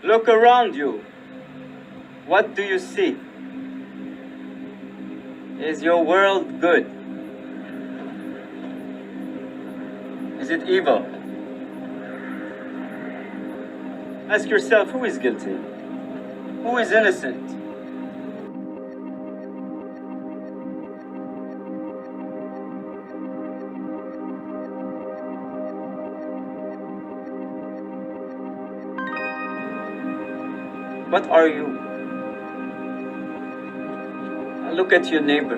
Look around you. What do you see? Is your world good? Is it evil? Ask yourself, who is guilty? Who is innocent? What are you? Look at your neighbor.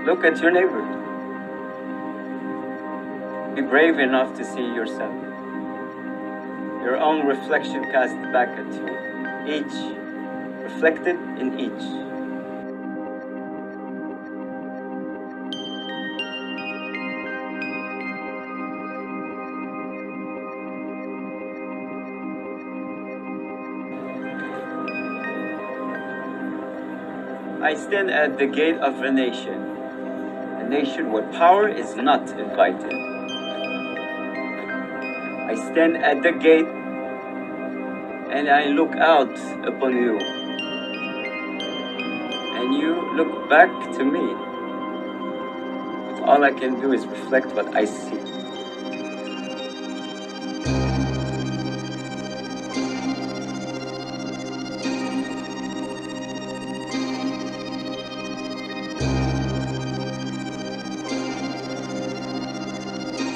Look at your neighbor. Be brave enough to see yourself. Your own reflection cast back at you. Each reflected in each. I stand at the gate of a nation where power is not invited. I stand at the gate and I look out upon you. And you look back to me. But all I can do is reflect what I see.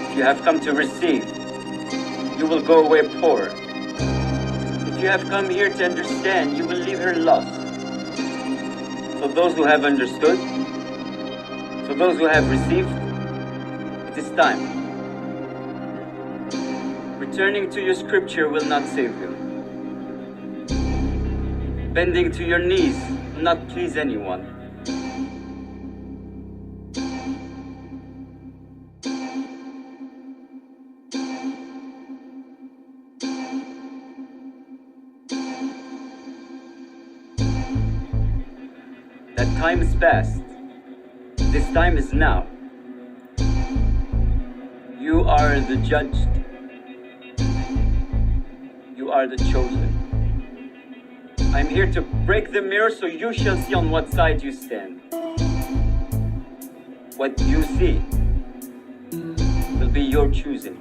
If you have come to receive, you will go away poor. If you have come here to understand, you will leave here lost. For those who have understood, for those who have received, it is time. Returning to your scripture will not save you. Bending to your knees will not please anyone. That time is past. This time is now. You are the judged. You are the chosen. I'm here to break the mirror so you shall see on what side you stand. What you see will be your choosing.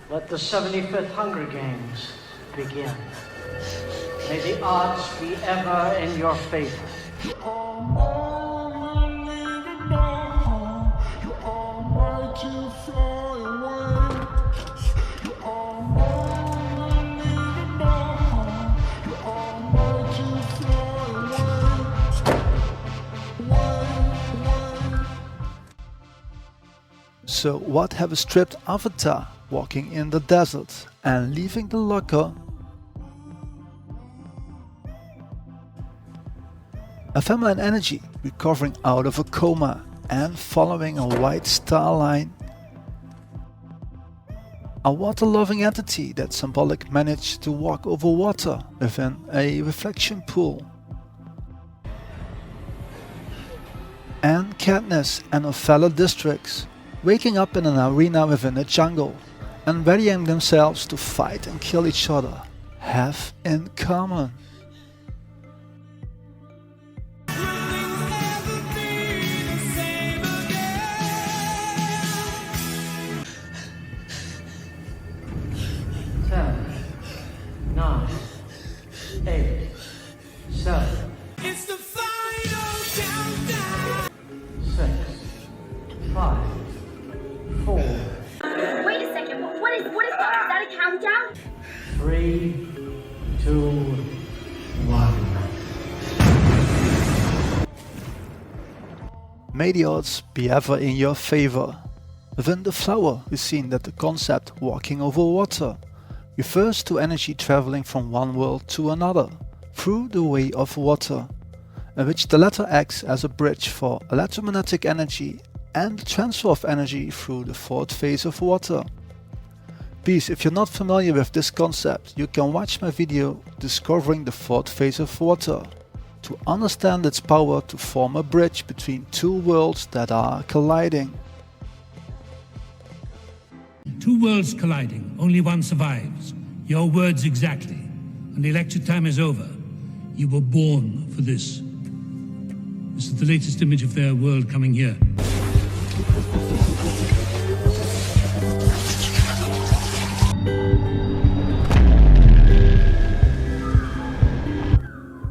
Let the 75th Hunger Games begin. May the odds be ever in your favor. So what have a stripped avatar walking in the desert and leaving the locker? A feminine energy recovering out of a coma and following a white star line. A water-loving entity that symbolic managed to walk over water within a reflection pool. And Katniss and her fellow districts waking up in an arena within a jungle and readying themselves to fight and kill each other have in common. Wait a second, what is that? Is that a countdown? 3, 2, 1. May the odds be ever in your favor. Within the flower, we've seen that the concept walking over water refers to energy traveling from one world to another through the way of water, in which the latter acts as a bridge for electromagnetic energy and the transfer of energy through the fourth phase of water. Please, if you're not familiar with this concept, you can watch my video Discovering the Fourth Phase of Water to understand its power to form a bridge between two worlds that are colliding. Two worlds colliding, only one survives. Your words exactly. And the lecture time is over. You were born for this. This is the latest image of their world coming here.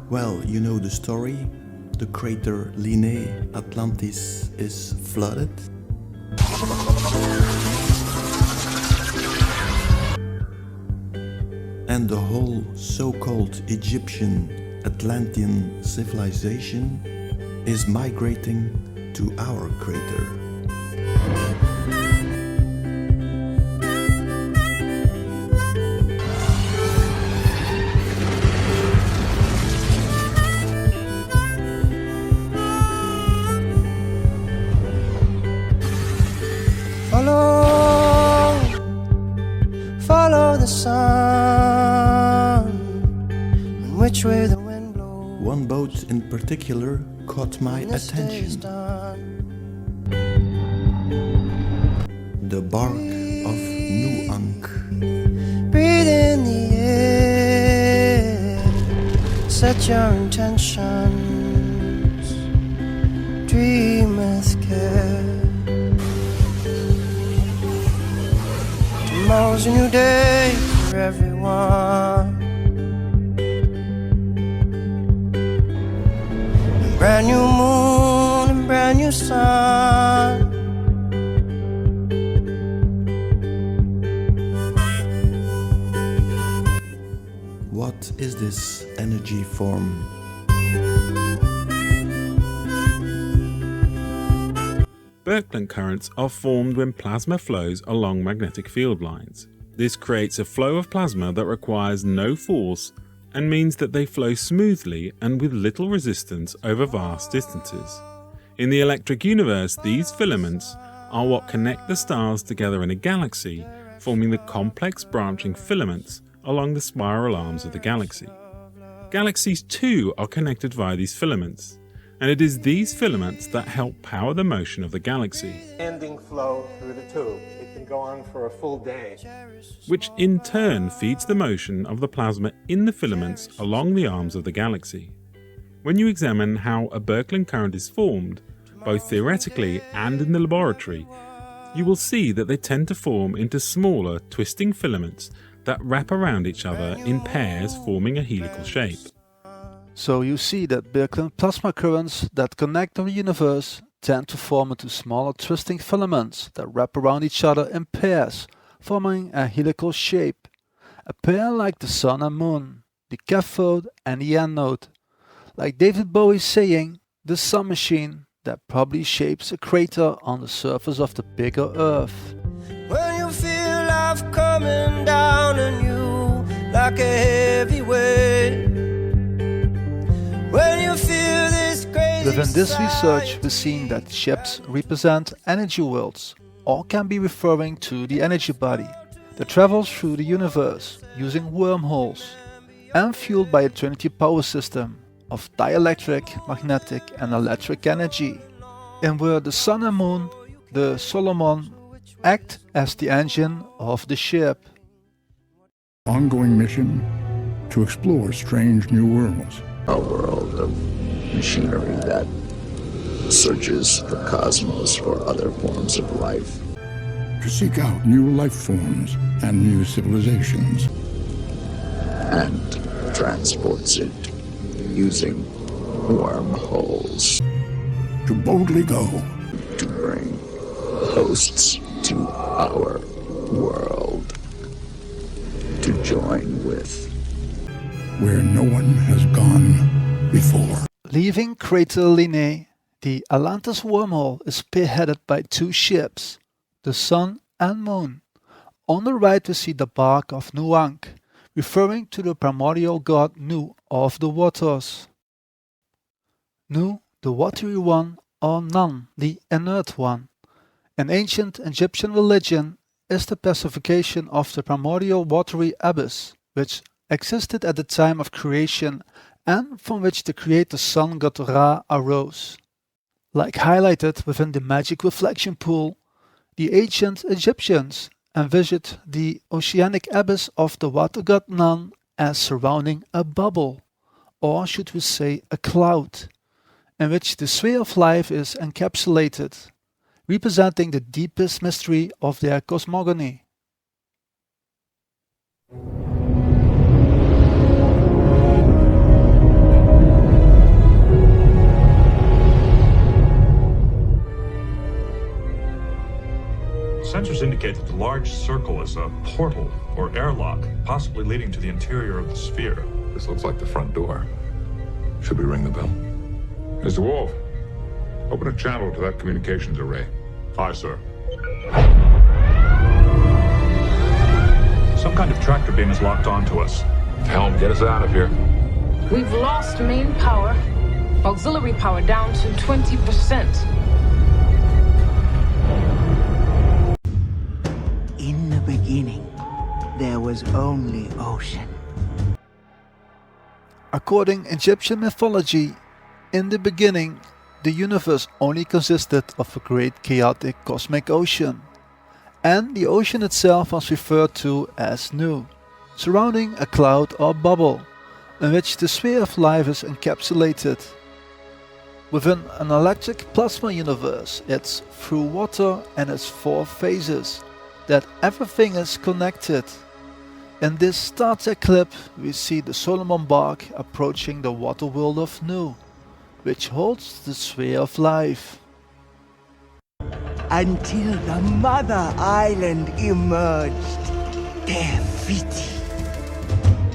Well, you know the story. The crater Linné, Atlantis, is flooded. And the whole so-called Egyptian Atlantean civilization is migrating to our crater. Follow the sun, and which way the wind blows. One boat in particular caught my attention. The bark of New Ankh. Breathe in the air, set your intentions, dream with care. Tomorrow's a new day for everyone. A brand new moon and brand new sun. What is this energy form? Birkeland currents are formed when plasma flows along magnetic field lines. This creates a flow of plasma that requires no force and means that they flow smoothly and with little resistance over vast distances. In the electric universe, these filaments are what connect the stars together in a galaxy, forming the complex branching filaments along the spiral arms of the galaxy. Galaxies too are connected via these filaments, and it is these filaments that help power the motion of the galaxy, Ending flow through the tube. It can go on for a full day. which in turn feeds the motion of the plasma in the filaments along the arms of the galaxy. When you examine how a Birkeland current is formed, both theoretically and in the laboratory, you will see that they tend to form into smaller, twisting filaments that wrap around each other in pairs, forming a helical shape. So you see that Birkeland plasma currents that connect the universe tend to form into smaller twisting filaments that wrap around each other in pairs, forming a helical shape. A pair like the sun and moon, the cathode and the anode. Like David Bowie saying, the sun machine that probably shapes a crater on the surface of the bigger Earth. When you feel life coming down on you like a heavy weight. When you feel this crazy Within this research, we've seen that ships represent energy worlds, or can be referring to the energy body that travels through the universe using wormholes and fueled by a Trinity power system of dielectric, magnetic and electric energy, and where the sun and moon, the Solomon, act as the engine of the ship. Ongoing mission to explore strange new worlds. A world of machinery that searches the cosmos for other forms of life. To seek out new life forms and new civilizations. And transports it using wormholes. To boldly go. To bring hosts to our world. To join with. Where no one has gone before. Leaving crater Linné, the Atlantis wormhole is spearheaded by two ships, the Sun and Moon. On the right we see the bark of Nuank, referring to the primordial god Nu of the waters. Nu, the watery one, or Nan, the inert one. In ancient Egyptian religion is the personification of the primordial watery abyss, which existed at the time of creation and from which the creator sun god Ra arose. Like highlighted within the magic reflection pool, the ancient Egyptians envisioned the oceanic abyss of the water god Nan as surrounding a bubble, or should we say a cloud, in which the sphere of life is encapsulated, representing the deepest mystery of their cosmogony. Sensors indicate that the large circle is a portal or airlock, possibly leading to the interior of the sphere. This looks like the front door. Should we ring the bell? Mr. Wolf, open a channel to that communications array. Aye, sir. Some kind of tractor beam is locked onto us. Helm, get us out of here. We've lost main power. Auxiliary power down to 20%. In the beginning, there was only ocean. According to Egyptian mythology, in the beginning, the universe only consisted of a great chaotic cosmic ocean, and the ocean itself was referred to as Nu, surrounding a cloud or bubble, in which the sphere of life is encapsulated. Within an electric plasma universe, it's through water and its four phases that everything is connected. In this Star Trek clip, we see the Solomon bark approaching the water world of Nu, which holds the sphere of life. Until the mother island emerged, Tefiti.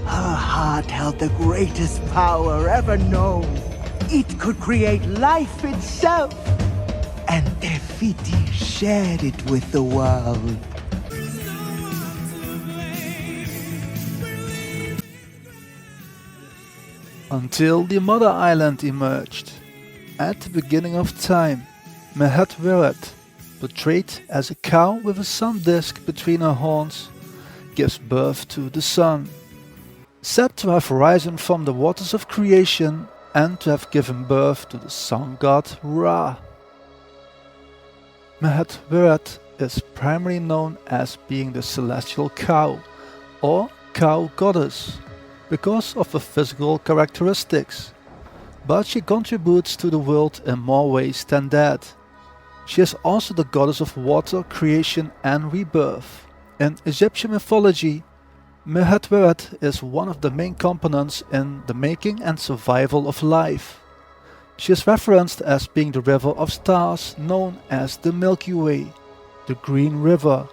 Her heart held the greatest power ever known. It could create life itself, and Tefiti shared it with the world. Until the mother island emerged, At the beginning of time, Mehet Weret, portrayed as a cow with a sun disk between her horns, gives birth to the sun. Said to have risen from the waters of creation and to have given birth to the sun god Ra. Mehet Weret is primarily known as being the celestial cow or cow goddess because of her physical characteristics, but she contributes to the world in more ways than that. She is also the goddess of water, creation and rebirth. In Egyptian mythology, Mehet Weret is one of the main components in the making and survival of life. She is referenced as being the river of stars known as the Milky Way, the Green River,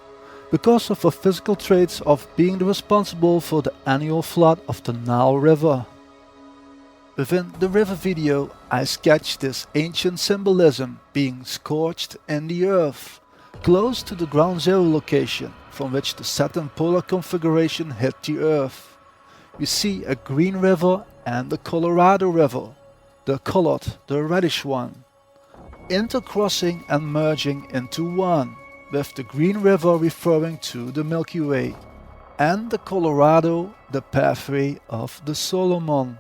because of her physical traits of being the responsible for the annual flood of the Nile River. Within the river video, I sketched this ancient symbolism being scorched in the earth, close to the ground zero location from which the Saturn polar configuration hit the earth. We see a green river and the Colorado River, the colored, the reddish one, intercrossing and merging into one, with the Green River referring to the Milky Way, and the Colorado the pathway of the Solomon.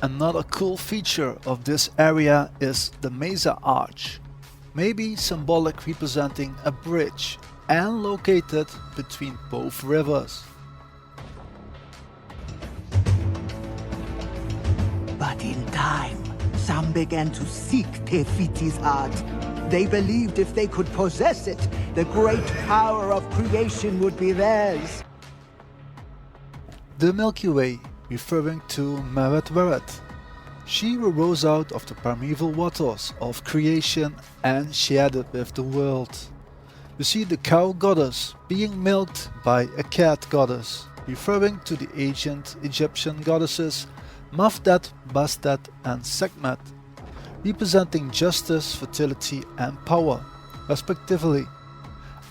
Another cool feature of this area is the Mesa Arch, maybe symbolic representing a bridge and located between both rivers. But in time, some began to seek Tefiti's heart. They believed if they could possess it, the great power of creation would be theirs. The Milky Way, referring to Mehet Weret. She arose out of the primeval waters of creation and shared it with the world. We see the cow goddess being milked by a cat goddess, referring to the ancient Egyptian goddesses Mafdet, Bastet and Sekhmet, representing justice, fertility and power, respectively.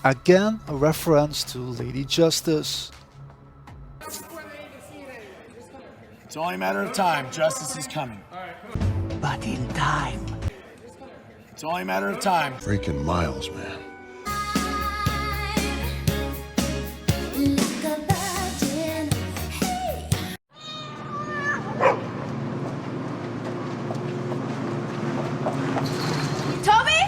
Again a reference to Lady Justice. It's only a matter of time. Justice is coming. But in time. It's only a matter of time. Freaking Miles, man. Toby?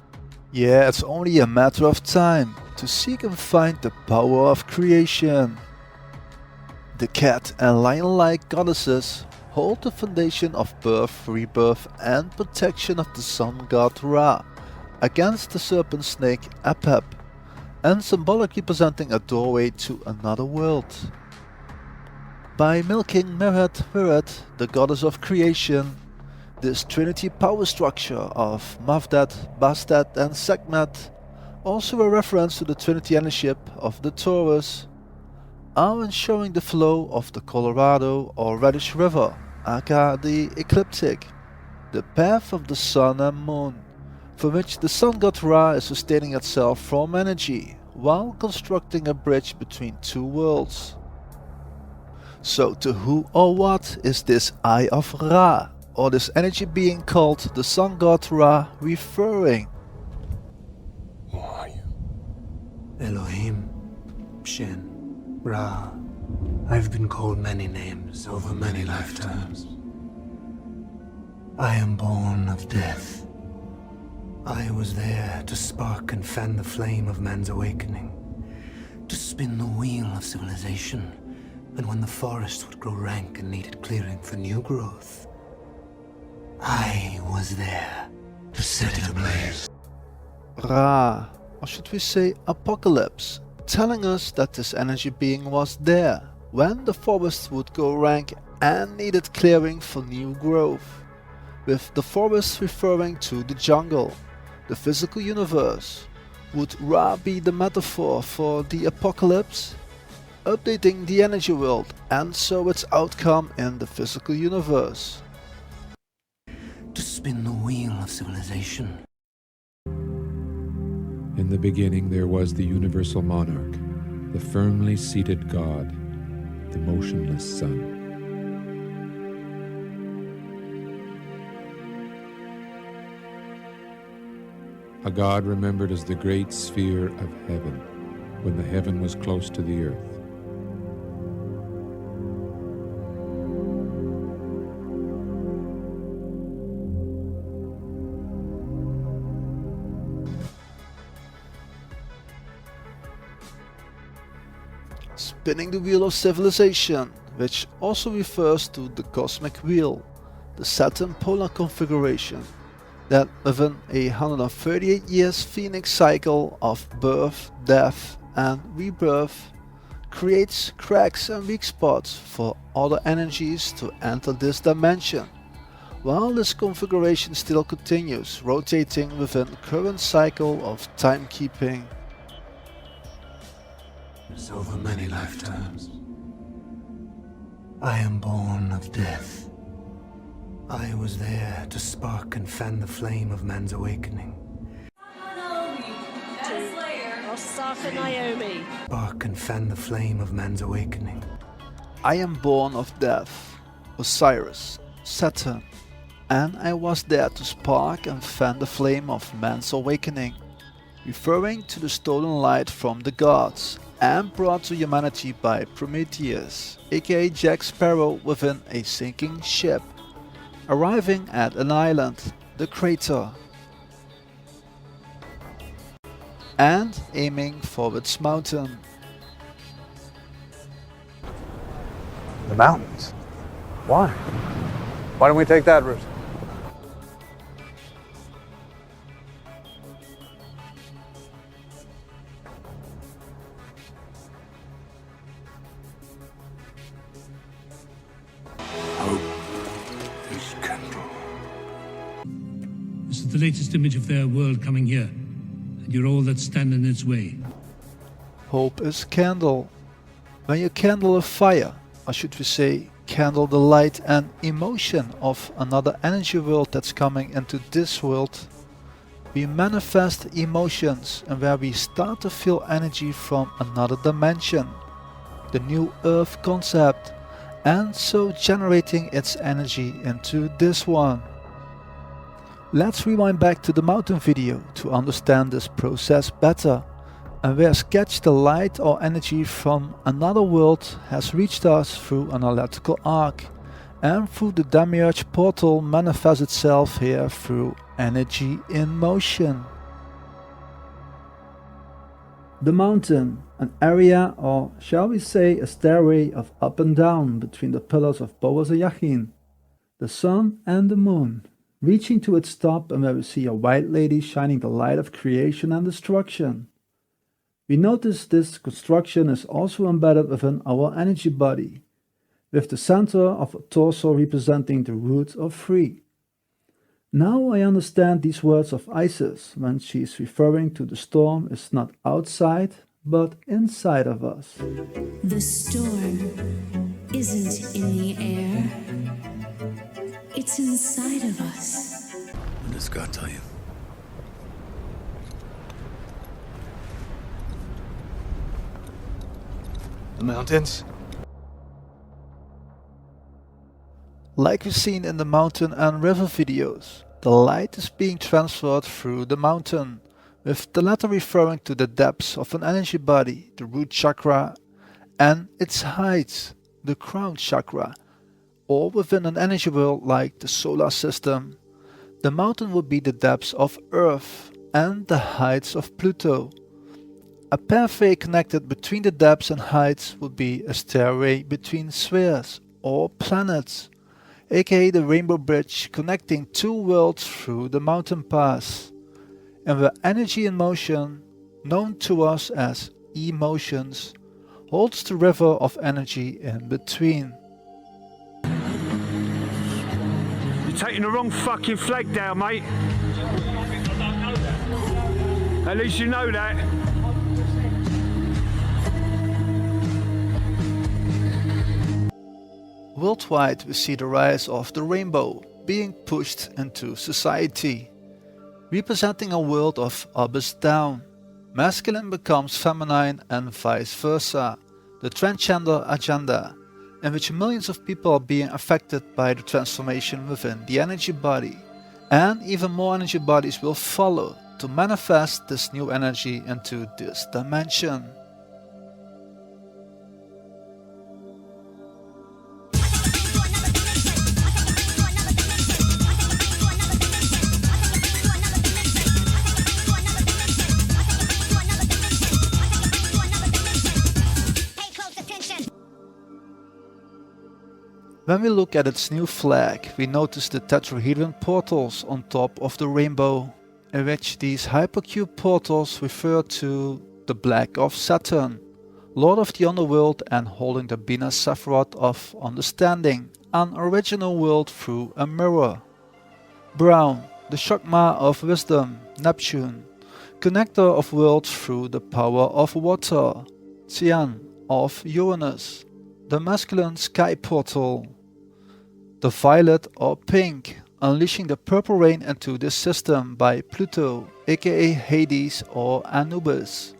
Yeah, it's only a matter of time to seek and find the power of creation. The cat and lion-like goddesses hold the foundation of birth, rebirth and protection of the sun god Ra against the serpent snake Apep, and symbolic representing a doorway to another world. By milking Mehet Weret, the goddess of creation, this trinity power structure of Mafdet, Bastet and Sekhmet, also a reference to the trinity energyship of the Taurus, are ensuring the flow of the Colorado or reddish river, aka the ecliptic, the path of the sun and moon, for which the sun god Ra is sustaining itself from energy, while constructing a bridge between two worlds. So to who or what is this Eye of Ra, or this energy being called the sun god Ra referring? Who are you? Elohim, Shen, Ra. I've been called many names over many lifetimes. I am born of death. I was there to spark and fan the flame of man's awakening, to spin the wheel of civilization, and when the forest would grow rank and needed clearing for new growth, I was there to set it ablaze. Ra, or should we say Apocalypse, telling us that this energy being was there when the forest would go rank and needed clearing for new growth, with the forest referring to the jungle, the physical universe. Would Ra be the metaphor for the apocalypse, updating the energy world and so its outcome in the physical universe? To spin the wheel of civilization. In the beginning there was the universal monarch, the firmly seated God, the motionless sun. a god remembered as the great sphere of heaven, when the heaven was close to the earth. Spinning the wheel of civilization, which also refers to the cosmic wheel, the Saturn polar configuration, that within a 138 years phoenix cycle of birth, death and rebirth creates cracks and weak spots for other energies to enter this dimension, while this configuration still continues rotating within the current cycle of timekeeping. Over many lifetimes, I am born of death. I was there to spark and fan the flame of man's awakening. Osaka Naomi. Spark and fan the flame of man's awakening. I am born of death, Osiris, Saturn, and I was there to spark and fan the flame of man's awakening, referring to the stolen light from the gods and brought to humanity by Prometheus, aka Jack Sparrow, within a sinking ship, arriving at an island, the crater, and aiming for its mountain. The mountains? Why? Why don't we take that route? This is the latest image of their world coming here, and you're all that stand in its way. Hope is candle. When you kindle a fire, or should we say, kindle the light and emotion of another energy world that's coming into this world, we manifest emotions and where we start to feel energy from another dimension, the new Earth concept, and so generating its energy into this one. Let's rewind back to the mountain video to understand this process better, and where sketch the light or energy from another world has reached us through an electrical arc, and through the Demiurge portal manifests itself here through energy in motion. The mountain, an area, or shall we say a stairway of up and down between the pillars of Boaz Yachin, the sun and the moon, reaching to its top, and where we see a white lady shining the light of creation and destruction. We notice this construction is also embedded within our energy body, with the center of a torso representing the root of three. Now I understand these words of Isis when she is referring to the storm is not outside but inside of us. The storm isn't in the air. It's inside of us. What does God tell you? The mountains? Like we've seen in the mountain and river videos, the light is being transferred through the mountain, with the latter referring to the depths of an energy body, the root chakra, and its heights, the crown chakra, or within an energy world like the solar system. The mountain would be the depths of Earth and the heights of Pluto. A pathway connected between the depths and heights would be a stairway between spheres or planets, aka the rainbow bridge connecting two worlds through the mountain pass, and where energy in motion, known to us as emotions, holds the river of energy in between. You're taking the wrong fucking flag down, mate. At least you know that. Worldwide, we see the rise of the rainbow being pushed into society, representing a world of up is down. Masculine becomes feminine and vice versa, the transgender agenda, in which millions of people are being affected by the transformation within the energy body, and even more energy bodies will follow to manifest this new energy into this dimension. When we look at its new flag, we notice the tetrahedron portals on top of the rainbow, in which these hypercube portals refer to the Black of Saturn, Lord of the Underworld and holding the Bina Sephiroth of Understanding, an original world through a mirror. Brown, the Chakma of Wisdom, Neptune, connector of worlds through the power of water. Cyan of Uranus, the masculine sky portal. The violet or pink, unleashing the purple rain into this system by Pluto, aka Hades or Anubis.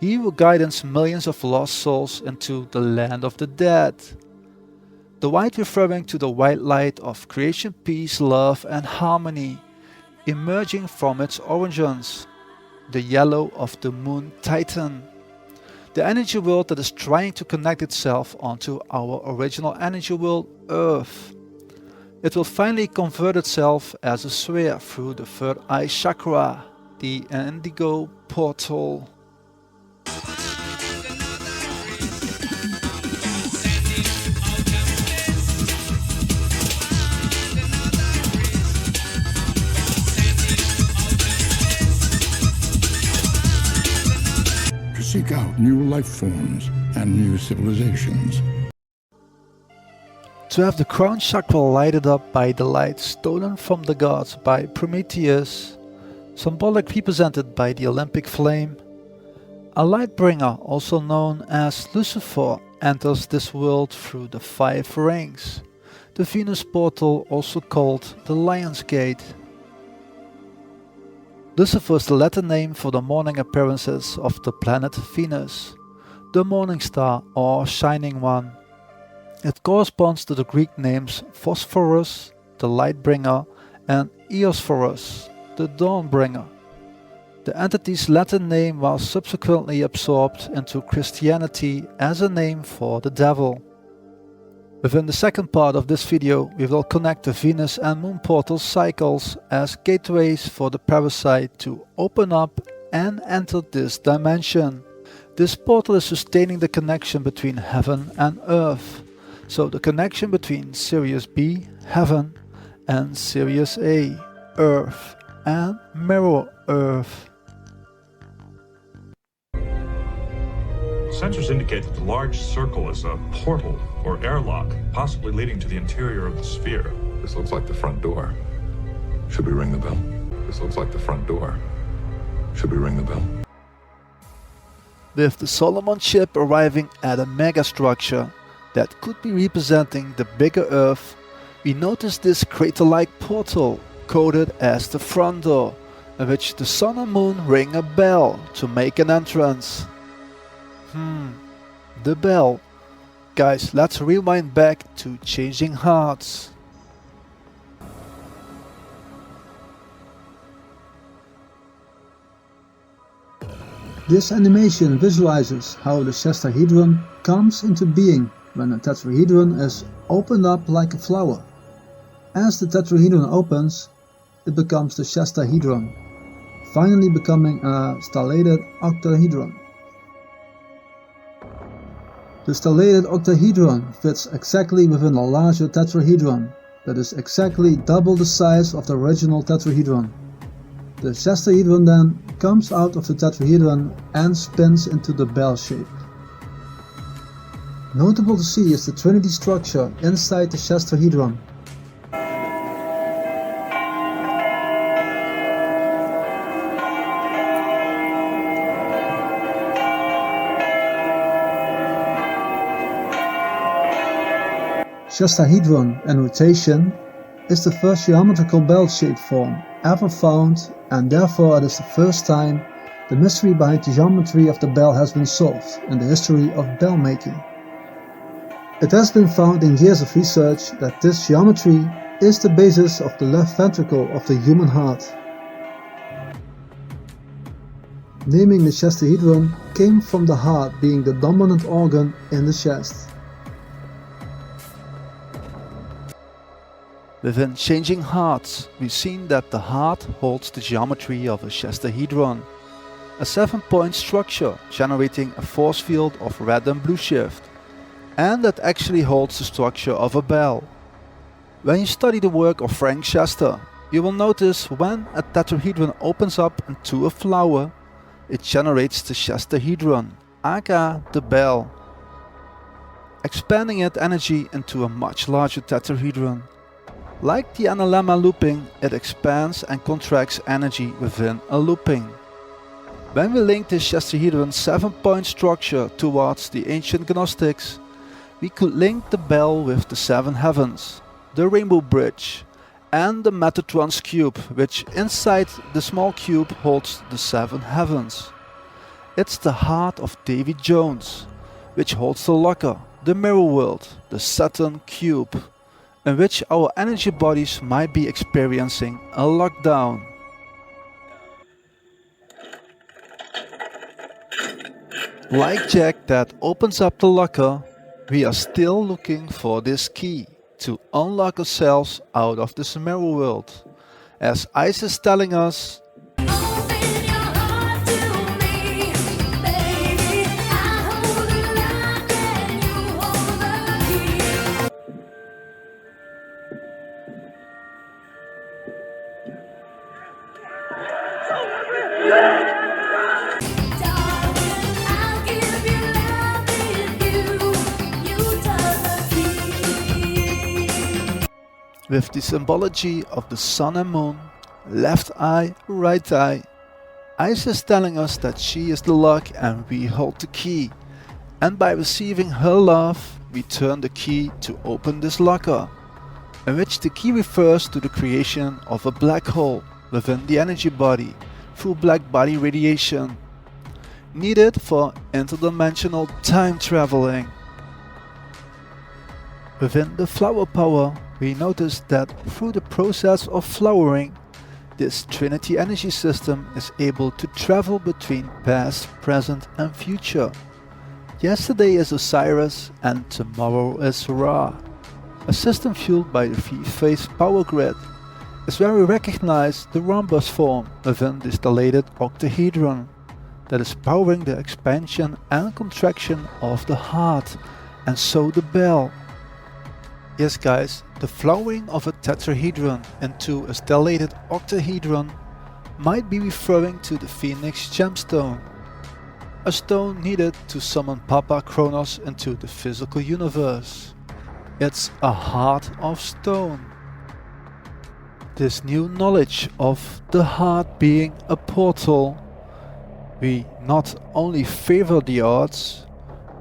He will guidance millions of lost souls into the land of the dead. The white referring to the white light of creation, peace, love and harmony, emerging from its origins. The yellow of the moon Titan, the energy world that is trying to connect itself onto our original energy world, Earth. It will finally convert itself as a sphere through the third eye chakra, the indigo portal. To seek out new life forms and new civilizations. To have the crown chakra lighted up by the light stolen from the gods by Prometheus, symbolic represented by the Olympic flame, a light bringer also known as Lucifer enters this world through the 5 rings, the Venus portal also called the Lion's Gate. Lucifer is the Latin name for the morning appearances of the planet Venus, the morning star or shining one. It corresponds to the Greek names Phosphorus, the light bringer, and Eosphorus, the dawn bringer. The entity's Latin name was subsequently absorbed into Christianity as a name for the devil. Within the second part of this video, we will connect the Venus and Moon portal cycles as gateways for the parasite to open up and enter this dimension. This portal is sustaining the connection between heaven and earth. So the connection between Sirius B, Heaven, and Sirius A, Earth, and Mirror Earth. Sensors indicate that the large circle is a portal or airlock, possibly leading to the interior of the sphere. This looks like the front door. Should we ring the bell? This looks like the front door. Should we ring the bell? With the Solomon ship arriving at a megastructure that could be representing the bigger Earth, we notice this crater-like portal coded as the front door, in which the sun and moon ring a bell to make an entrance. The bell. Guys, let's rewind back to Changing Hearts. This animation visualizes how the Shestahedron comes into being when a tetrahedron is opened up like a flower. As the tetrahedron opens, it becomes the Shestahedron, finally becoming a stellated octahedron. The stellated octahedron fits exactly within a larger tetrahedron that is exactly double the size of the original tetrahedron. The Shestahedron then comes out of the tetrahedron and spins into the bell shape. Notable to see is the Trinity structure inside the Shestahedron. Shestahedron in rotation is the first geometrical bell-shaped form ever found, and therefore it is the first time the mystery behind the geometry of the bell has been solved in the history of bell making. It has been found in years of research that this geometry is the basis of the left ventricle of the human heart. Naming the chestahedron came from the heart being the dominant organ in the chest. Within Changing Hearts, we've seen that the heart holds the geometry of a chestahedron, a 7-point structure generating a force field of red and blue shift, and that actually holds the structure of a bell. When you study the work of Frank Chester, you will notice when a tetrahedron opens up into a flower, it generates the chestahedron, aka the bell, expanding its energy into a much larger tetrahedron. Like the analemma looping, it expands and contracts energy within a looping. When we link this chestahedron 7-point structure towards the ancient Gnostics, we could link the bell with the 7 heavens, the rainbow bridge, and the Metatron's cube, which inside the small cube holds the 7 heavens. It's the heart of Davy Jones, which holds the locker, the mirror world, the Saturn cube, in which our energy bodies might be experiencing a lockdown. Like Jack that opens up the locker, we are still looking for this key to unlock ourselves out of this mirror world, as Ice is telling us, with the symbology of the sun and moon, left eye, right eye, Ice is telling us that she is the lock and we hold the key, and by receiving her love, we turn the key to open this locker, in which the key refers to the creation of a black hole within the energy body through black body radiation, needed for interdimensional time traveling. Within the flower power, we notice that through the process of flowering, this Trinity energy system is able to travel between past, present and future. Yesterday is Osiris and tomorrow is Ra. A system fueled by the 3-phase power grid is where we recognize the rhombus form within this dilated octahedron that is powering the expansion and contraction of the heart, and so the bell. Yes guys, the flowering of a tetrahedron into a stellated octahedron might be referring to the Phoenix gemstone, a stone needed to summon Papa Kronos into the physical universe. It's a heart of stone. This new knowledge of the heart being a portal, we not only favor the odds,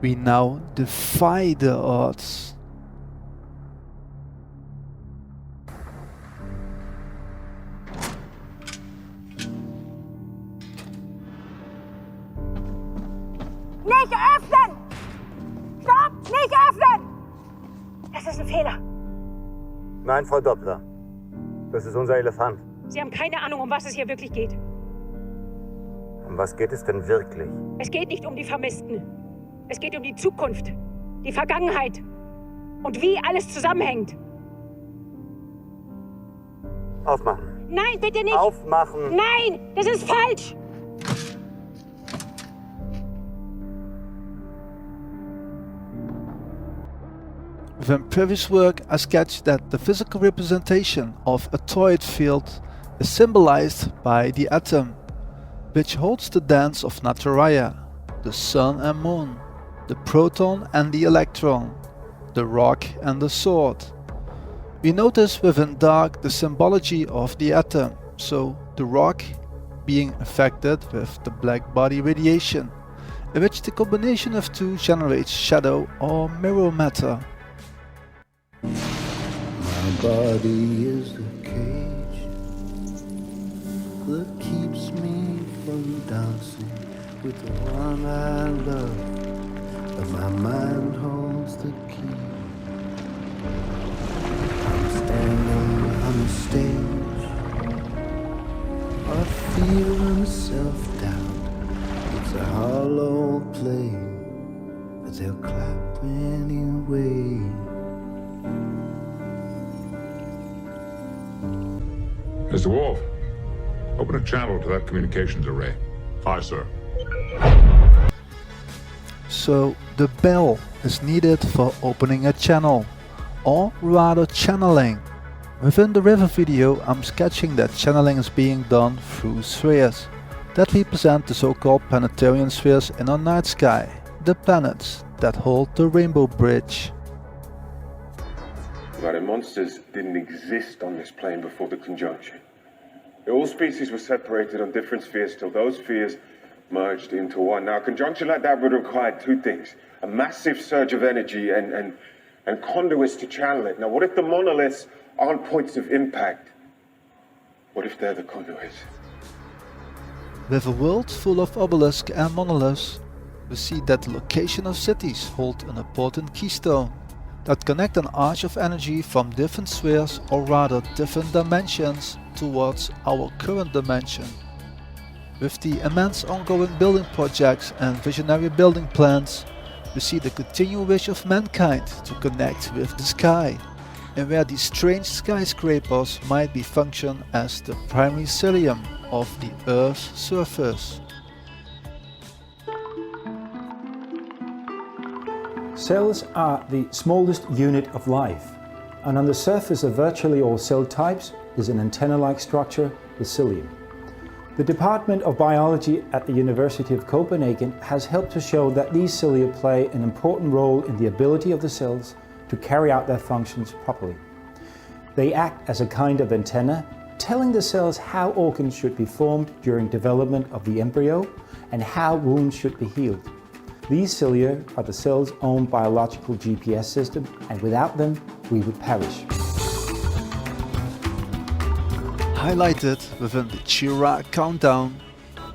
we now defy the odds. Nicht öffnen! Stopp! Nicht öffnen! Das ist ein Fehler. Nein, Frau Doppler. Das ist unser Elefant. Sie haben keine Ahnung, um was es hier wirklich geht. Um was geht es denn wirklich? Es geht nicht um die Vermissten. Es geht um die Zukunft, die Vergangenheit und wie alles zusammenhängt. Aufmachen. Nein, bitte nicht! Aufmachen! Nein, das ist falsch! Within previous work, I sketched that the physical representation of a toroid field is symbolized by the atom, which holds the dance of Nataraya, the sun and moon, the proton and the electron, the rock and the sword. We notice within dark the symbology of the atom, so the rock being affected with the black body radiation, in which the combination of two generates shadow or mirror matter. My body is the cage that keeps me from dancing with the one I love, but my mind holds the key. I'm standing on the stage. I feel self-doubt. It's a hollow play, but they'll clap anyway. Mr. Wolf, open a channel to that communications array. Aye, sir. So the bell is needed for opening a channel, or rather channeling. Within the river video I'm sketching that channeling is being done through spheres that represent the so-called planetarian spheres in our night sky, the planets that hold the Rainbow Bridge. Right, and monsters didn't exist on this plane before the conjunction. All species were separated on different spheres till those spheres merged into one. Now, a conjunction like that would require two things: a massive surge of energy and conduits to channel it. Now, what if the monoliths aren't points of impact? What if they're the conduits? With a world full of obelisks and monoliths, we see that the location of cities hold an important keystone that connect an arch of energy from different spheres, or rather different dimensions, towards our current dimension. With the immense ongoing building projects and visionary building plans, we see the continued wish of mankind to connect with the sky, and where these strange skyscrapers might be function as the primary cilium of the Earth's surface. Cells are the smallest unit of life, and on the surface of virtually all cell types is an antenna-like structure, the cilium. The Department of Biology at the University of Copenhagen has helped to show that these cilia play an important role in the ability of the cells to carry out their functions properly. They act as a kind of antenna, telling the cells how organs should be formed during development of the embryo and how wounds should be healed. These cilia are the cell's own biological GPS system, and without them, we would perish. Highlighted within the Chirac countdown,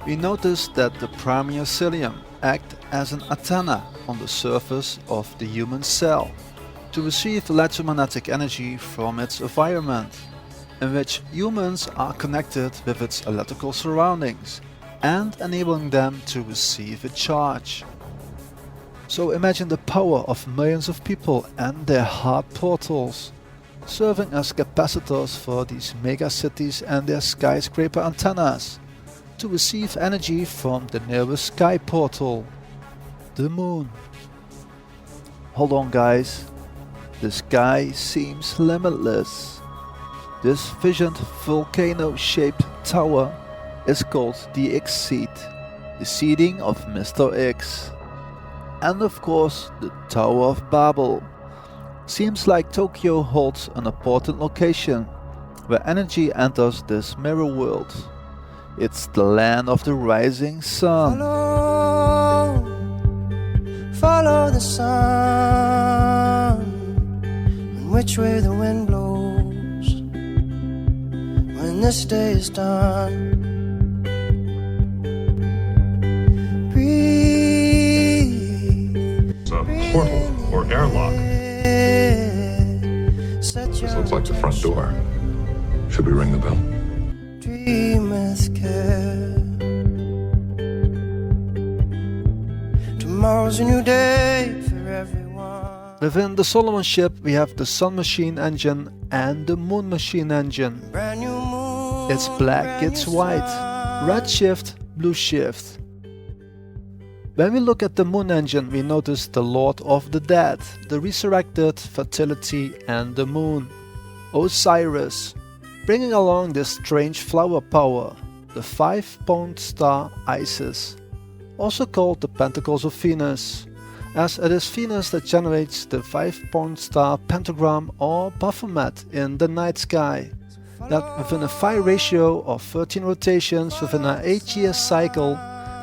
we notice that the primary cilium act as an antenna on the surface of the human cell to receive electromagnetic energy from its environment, in which humans are connected with its electrical surroundings and enabling them to receive a charge. So imagine the power of millions of people and their heart portals, serving as capacitors for these megacities and their skyscraper antennas, to receive energy from the nearest sky portal, the moon. Hold on guys, the sky seems limitless. This visioned volcano-shaped tower is called the X-Seat, the seating of Mr. X. And of course, the Tower of Babel. Seems like Tokyo holds an important location where energy enters this mirror world. It's the land of the rising sun. Follow the sun, and which way the wind blows when this day is done. It's a portal or airlock. This looks like the front door. Should we ring the bell? Dream with care. Tomorrow's a new day for everyone. Within the Solomon ship we have the Sun Machine engine and the Moon Machine engine. It's black, it's white. Red shift, blue shift. When we look at the Moon engine, we notice the Lord of the Dead, the resurrected, fertility and the moon, Osiris, bringing along this strange flower power, the 5-point star Isis, also called the Pentacles of Venus, as it is Venus that generates the 5-point star pentagram or Baphomet in the night sky, that within a phi ratio of 13 rotations within an 8-year cycle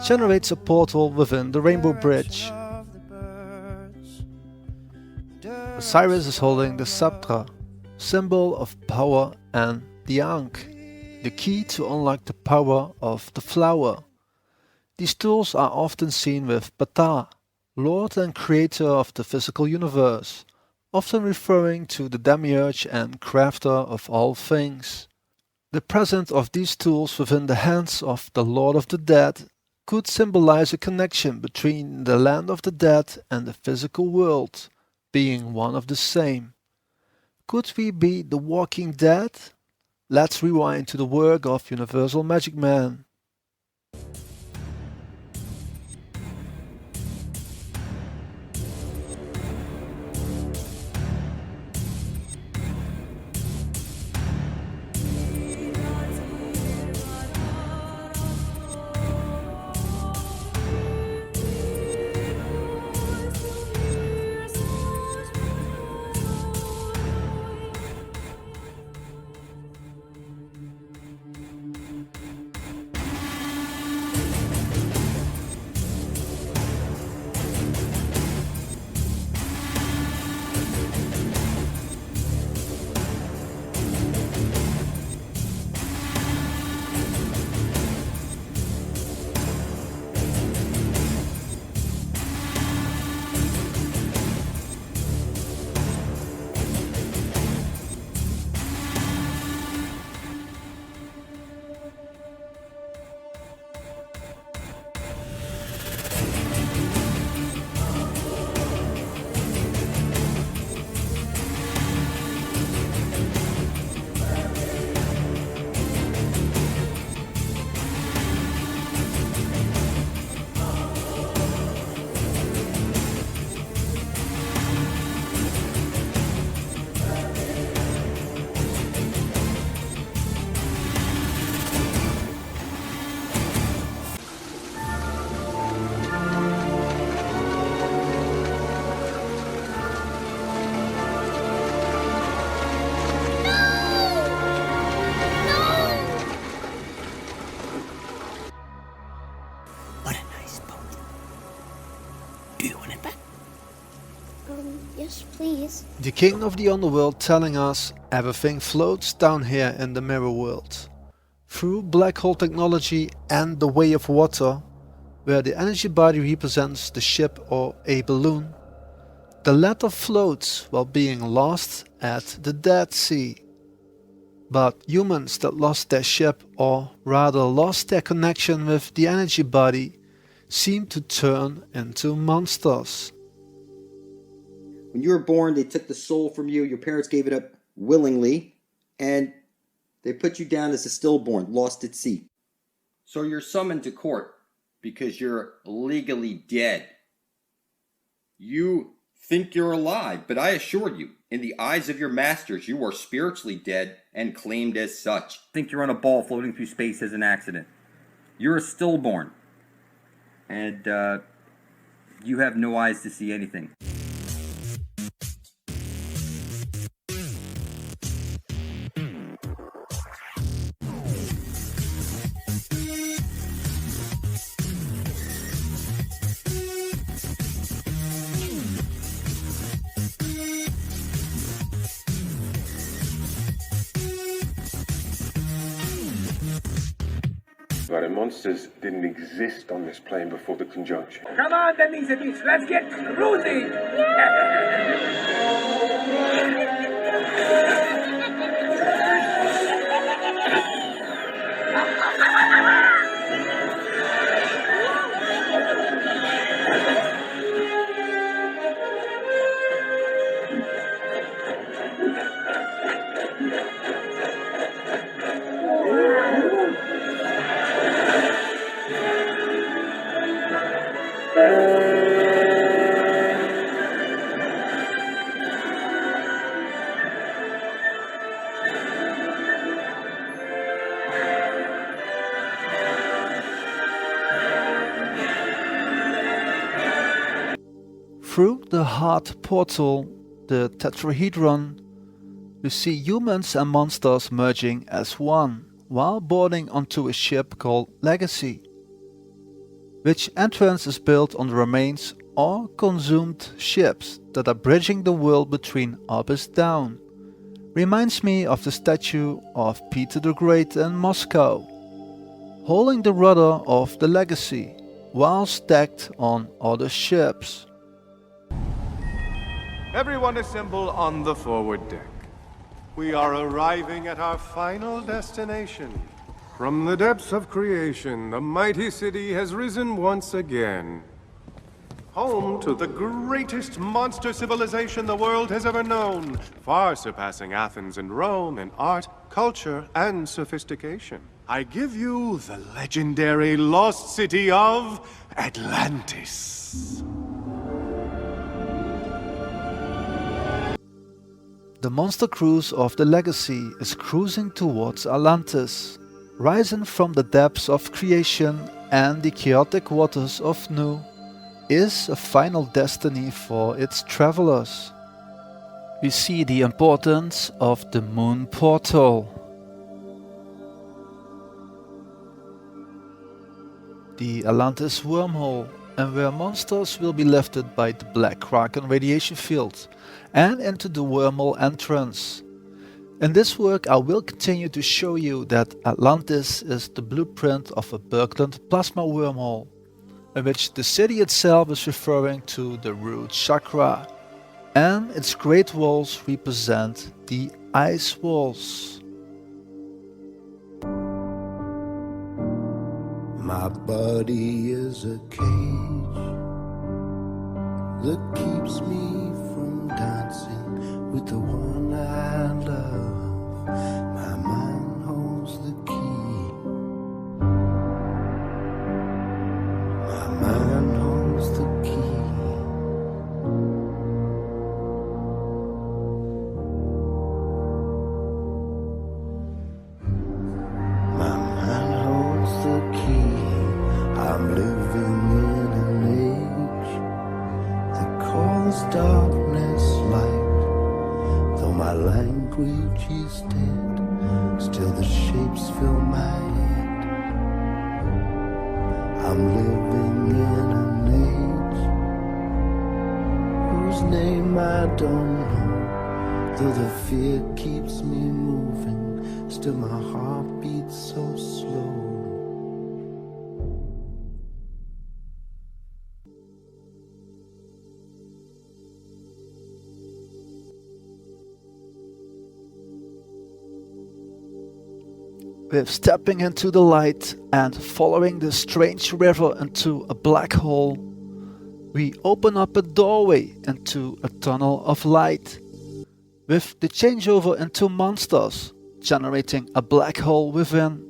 generates a portal within the Rainbow Bridge. Osiris is holding the scepter, symbol of power, and the Ankh, the key to unlock the power of the flower. These tools are often seen with Ptah, Lord and creator of the physical universe, often referring to the demiurge and crafter of all things. The presence of these tools within the hands of the Lord of the Dead could symbolize a connection between the land of the dead and the physical world, being one of the same. Could we be the Walking Dead? Let's rewind to the work of Universal Magic Man. Yes, please. The king of the underworld telling us everything floats down here in the mirror world. Through black hole technology and the way of water, where the energy body represents the ship or a balloon, the latter floats while being lost at the Dead Sea. But humans that lost their ship, or rather lost their connection with the energy body, seem to turn into monsters. When you were born, they took the soul from you. Your parents gave it up willingly, and they put you down as a stillborn, lost at sea. So you're summoned to court because you're legally dead. You think you're alive, but I assure you, in the eyes of your masters, you are spiritually dead and claimed as such. Think you're on a ball floating through space as an accident. You're a stillborn, and you have no eyes to see anything. But the monsters didn't exist on this plane before the conjunction. Come on, Denisovich, let's get cruising! Through the heart portal, the tetrahedron, you see humans and monsters merging as one while boarding onto a ship called Legacy, which entrance is built on the remains or consumed ships that are bridging the world between Abyss Down. Reminds me of the statue of Peter the Great in Moscow, holding the rudder of the Legacy while stacked on other ships. Everyone assemble on the forward deck. We are arriving at our final destination. From the depths of creation, the mighty city has risen once again. Home to the greatest monster civilization the world has ever known, far surpassing Athens and Rome in art, culture, and sophistication. I give you the legendary lost city of Atlantis. The monster cruise of the Legacy is cruising towards Atlantis, rising from the depths of creation and the chaotic waters of Nu, is a final destiny for its travelers. We see the importance of the Moon Portal. The Atlantis wormhole, and where monsters will be lifted by the Black Kraken radiation field and into the wormhole entrance. In this work I will continue to show you that Atlantis is the blueprint of a Birkeland plasma wormhole, in which the city itself is referring to the root chakra, and its great walls represent the ice walls. My body is a cage that keeps me from dancing with the one I love. My mind holds the key. My mind holds the key. My mind holds the key. I'm living in an age that calls darkness light. Though my language is dead, still the shapes fill my head. I'm living in an age whose name I don't know. Though the fear keeps me moving, still my heart beats so slow. With stepping into the light and following the strange river into a black hole, we open up a doorway into a tunnel of light. With the changeover into monsters, generating a black hole within.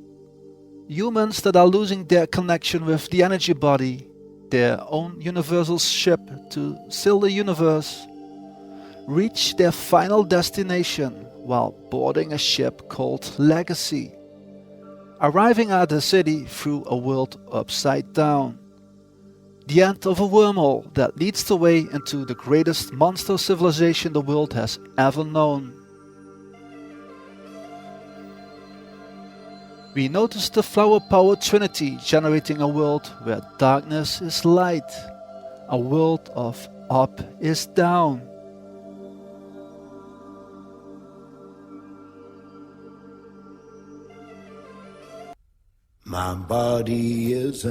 Humans that are losing their connection with the energy body, their own universal ship to seal the universe, reach their final destination while boarding a ship called Legacy, arriving at the city through a world upside down. The end of a wormhole that leads the way into the greatest monster civilization the world has ever known. We notice the flower power trinity generating a world where darkness is light, a world of up is down. My body is a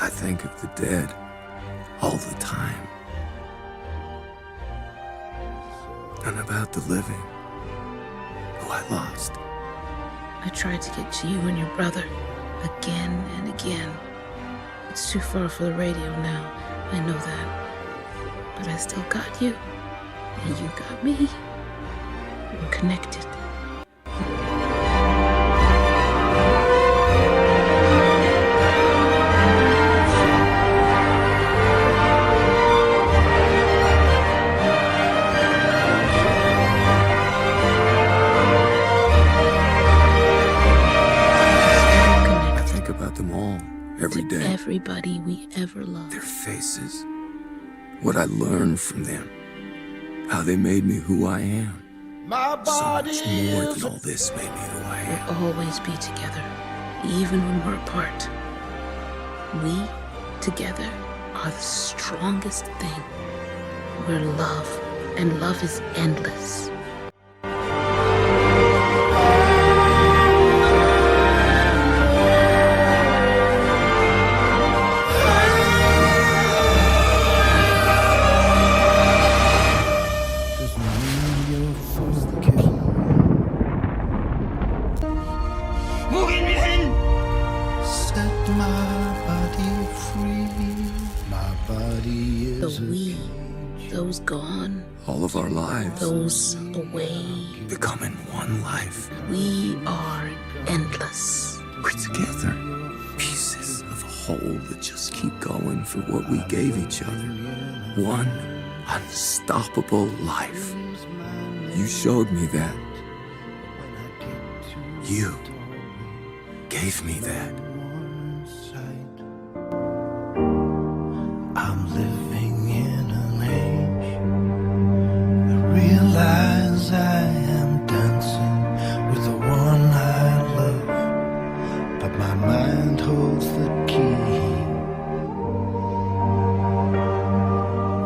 I think of the dead all the time. And about the living, who I lost. I tried to get to you and your brother again and again. It's too far for the radio now, I know that. But I still got you, and you got me. We're connected. Every day. Everybody we ever loved. Their faces. What I learned from them. How they made me who I am. So much more than all this made me who I am. We'll always be together, even when we're apart. We, together, are the strongest thing. We're love, and love is endless. Set my body free. My body is The we, those gone, All of our lives those away, become in one life. we are endless. We're together. Pieces of a whole that just keep going for what we gave each other. One unstoppable life. You showed me that. You gave me that. I'm living in an age. I realize I am dancing with the one I love, but my mind holds the key.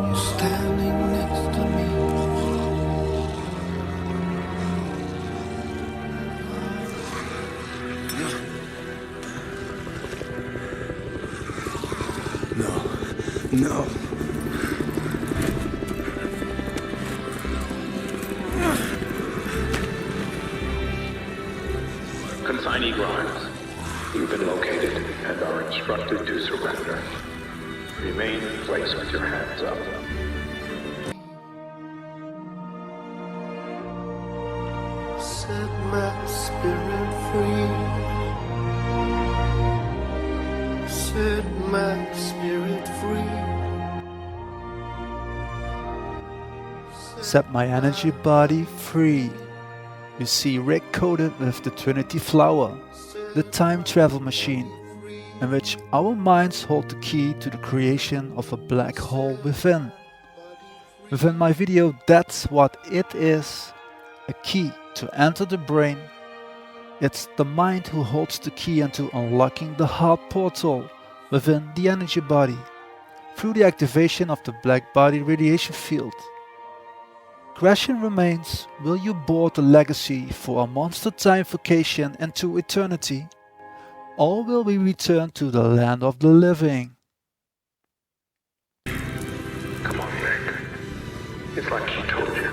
You're standing next to me. No. Consignee Grimes, you've been located and are instructed to surrender. Remain in place with your hands up. Set my spirit free. Set my spirit free. Set my energy body free. You see Rick coated with the Trinity Flower, the time travel machine, in which our minds hold the key to the creation of a black hole within. Within my video, that's what it is, a key to enter the brain. It's the mind who holds the key into unlocking the heart portal within the energy body, through the activation of the black body radiation field. Question remains, will you board the legacy for a monster time vacation into eternity? Or will we return to the land of the living? Come on, Rick. It's like he told you.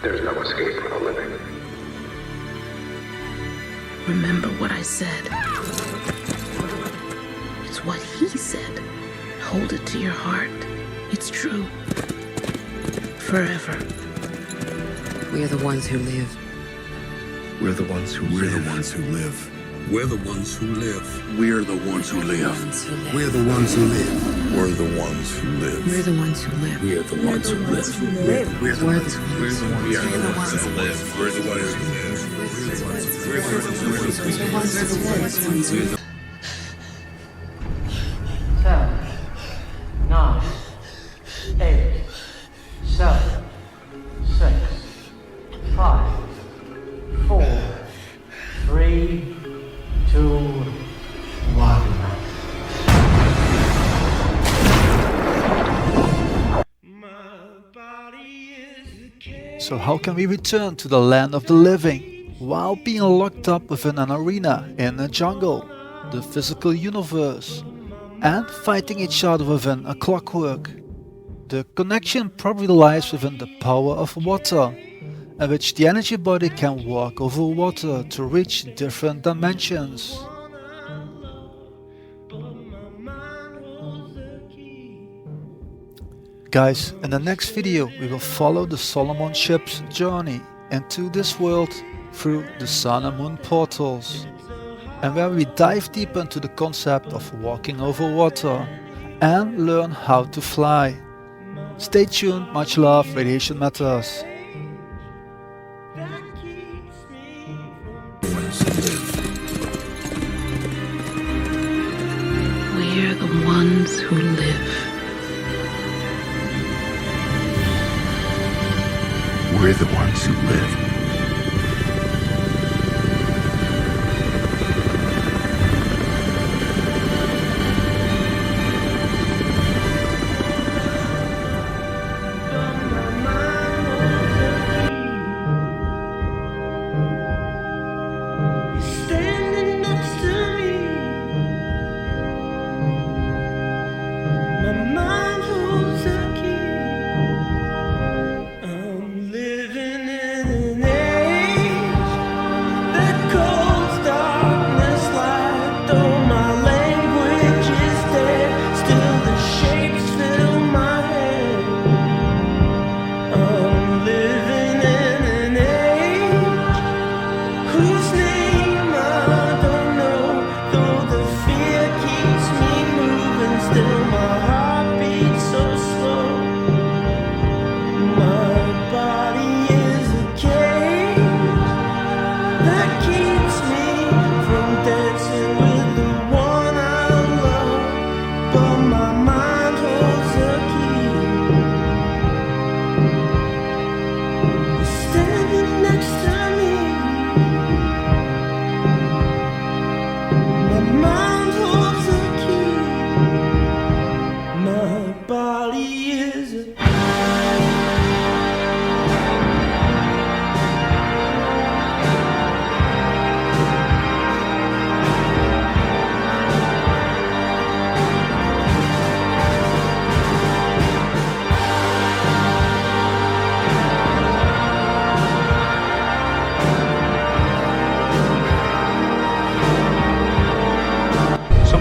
There's no escape for the living. Remember what I said. It's what he said. Hold it to your heart. It's true. Forever. We're the ones who live. We're the ones who live. We're the ones who live. We're the ones who live. We're the ones who live. We're the ones who live. We're the ones who live. We're the ones who live. We're the ones who live. We're the ones who live. We are the ones who live. We're the ones who live. We're the ones who live. 10, 9, 8, 7, 6, 5, 4, 3, 2, 1. So how can we return to the land of the living while being locked up within an arena in a jungle, the physical universe, and fighting each other within a clockwork? The connection probably lies within the power of water, in which the energy body can walk over water to reach different dimensions. Guys, in the next video we will follow the Solomon ship's journey into this world through the Sun and Moon portals, and where we dive deep into the concept of walking over water and learn how to fly. Stay tuned, much love, Radiation Matters. We're the ones who live. We're the ones who live.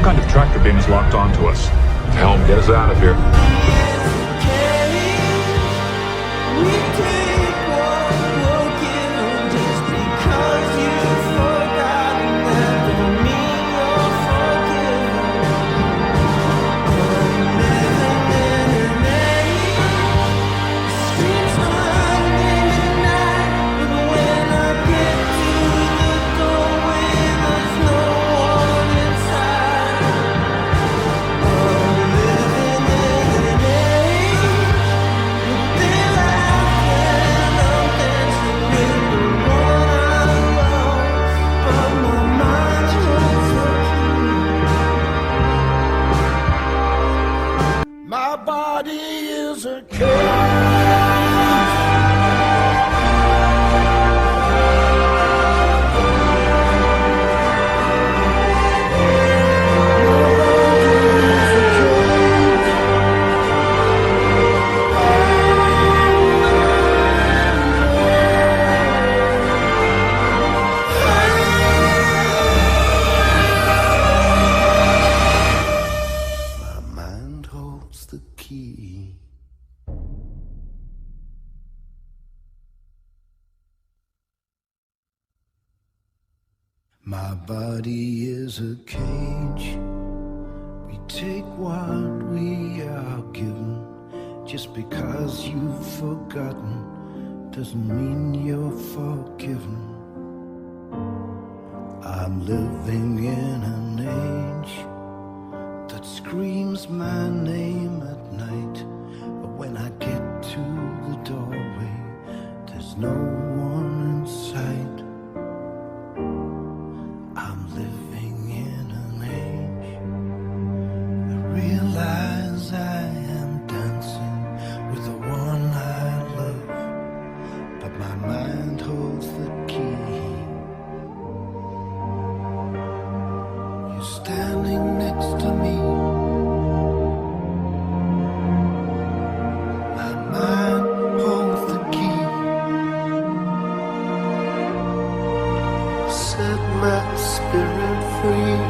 What kind of tractor beam is locked onto us? Helm, get us out of here. My body is a cage. The key. My body is a cage. We take what we are given. Just because you've forgotten doesn't mean you're forgiven. I'm living in an age that screams my name at night, but when I get to the doorway, there's no one in sight. I'm living in an age. I realize I am dancing with the one I love, but my mind holds the key. You're standing next to me. My mind holds the key. Set my spirit free.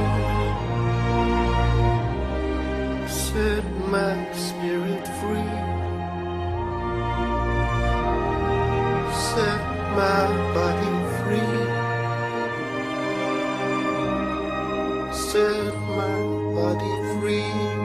Set my spirit free. Set my body free. Set my body free.